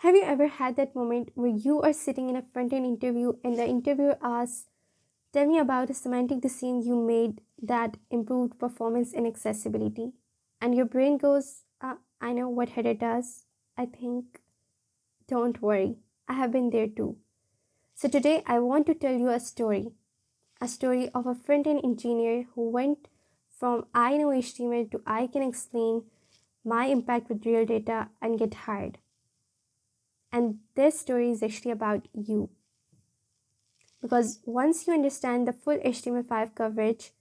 Have you ever had that moment where you are sitting in a front end interview and the interviewer asks, tell me about a semantic decision you made that improved performance and accessibility? And your brain goes, I know what header does. I think, don't worry, I have been there too. So today I want to tell you a story of a front end engineer who went from I know HTML to I can explain my impact with real data and get hired. And this story is actually about you. Because once you understand the full HTML5 coverage,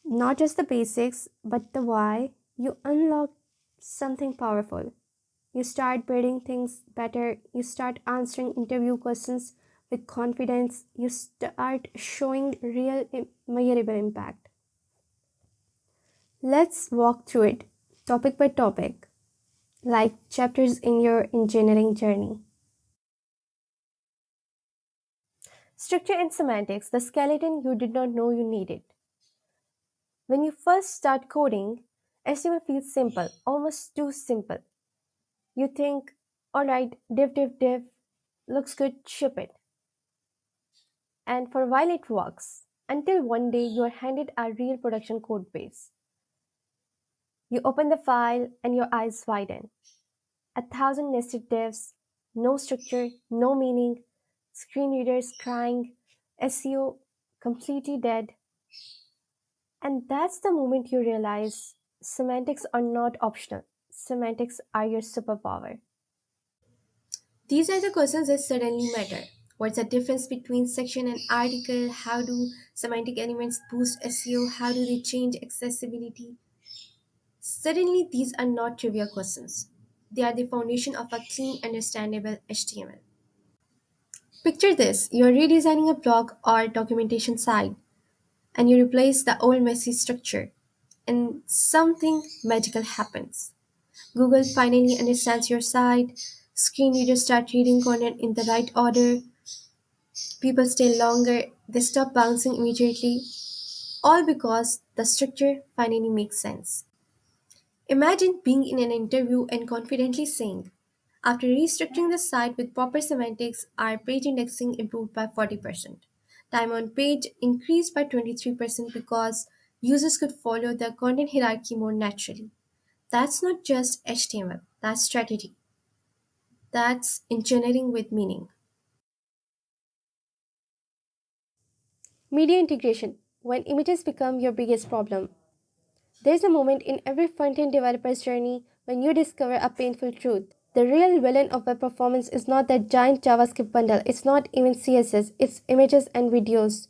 not just the basics, but the why, you unlock something powerful. You start building things better, you start answering interview questions with confidence, you start showing real measurable impact. Let's walk through it, topic by topic, like chapters in your engineering journey. Structure and semantics, the skeleton you did not know you needed. When you first start coding, HTML feels simple, almost too simple. You think, alright, div, looks good, ship it. And for a while it works, until one day you are handed a real production code base. You open the file and your eyes widen. 1,000 nested divs, no structure, no meaning, screen readers crying, SEO completely dead. And that's the moment you realize semantics are not optional. Semantics are your superpower. These are the questions that suddenly matter. What's the difference between section and article? How do semantic elements boost SEO? How do they change accessibility? Suddenly, these are not trivia questions. They are the foundation of a clean, understandable HTML. Picture this, you're redesigning a blog or documentation site, and you replace the old messy structure, and something magical happens. Google finally understands your site, screen readers start reading content in the right order, people stay longer, they stop bouncing immediately, all because the structure finally makes sense. Imagine being in an interview and confidently saying, after restructuring the site with proper semantics, our page indexing improved by 40%. Time on page increased by 23% because users could follow the content hierarchy more naturally. That's not just HTML, that's strategy. That's engineering with meaning. Media integration, when images become your biggest problem. There's a moment in every front-end developer's journey when you discover a painful truth. The real villain of web performance is not that giant JavaScript bundle, it's not even CSS, it's images and videos.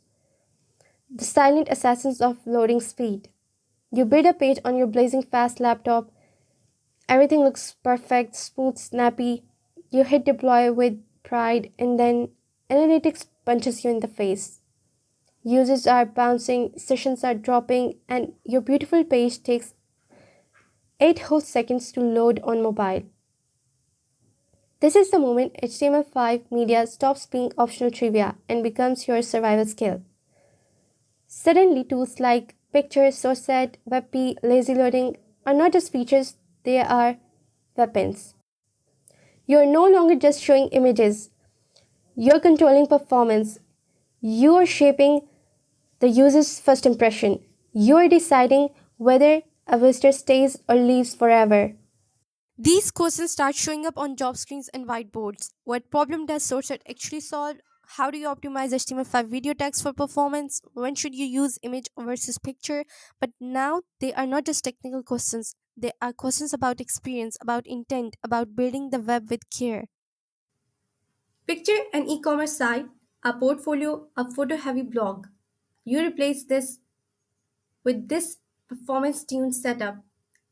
The silent assassins of loading speed. You build a page on your blazing fast laptop, everything looks perfect, smooth, snappy. You hit deploy with pride, and then analytics punches you in the face. Users are bouncing, sessions are dropping, and your beautiful page takes 8 whole seconds to load on mobile. This is the moment HTML5 media stops being optional trivia and becomes your survival skill. Suddenly, tools like Picture, Sourceset, WebP, Lazy Loading are not just features, they are weapons. You are no longer just showing images, you're controlling performance, you are shaping the user's first impression, you are deciding whether a visitor stays or leaves forever. These questions start showing up on job screens and whiteboards. What problem does SourceSet actually solve? How do you optimize HTML5 video tags for performance? When should you use image versus picture? But now they are not just technical questions. They are questions about experience, about intent, about building the web with care. Picture an e commerce site, a portfolio, a photo heavy blog. You replace this with this performance tuned setup,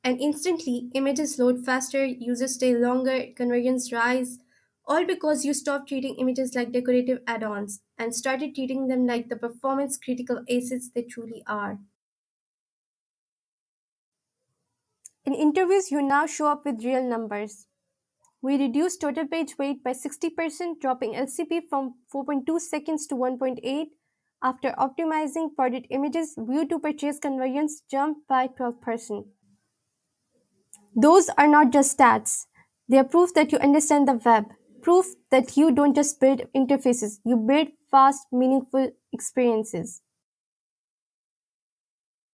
and instantly images load faster, users stay longer, conversions rise, all because you stopped treating images like decorative add ons and started treating them like the performance critical assets they truly are. In interviews, you now show up with real numbers. We reduced total page weight by 60%, dropping LCP from 4.2 seconds to 1.8. After optimizing product images, view to purchase conversions jumped by 12%. Those are not just stats. They are proof that you understand the web, proof that you don't just build interfaces, you build fast, meaningful experiences.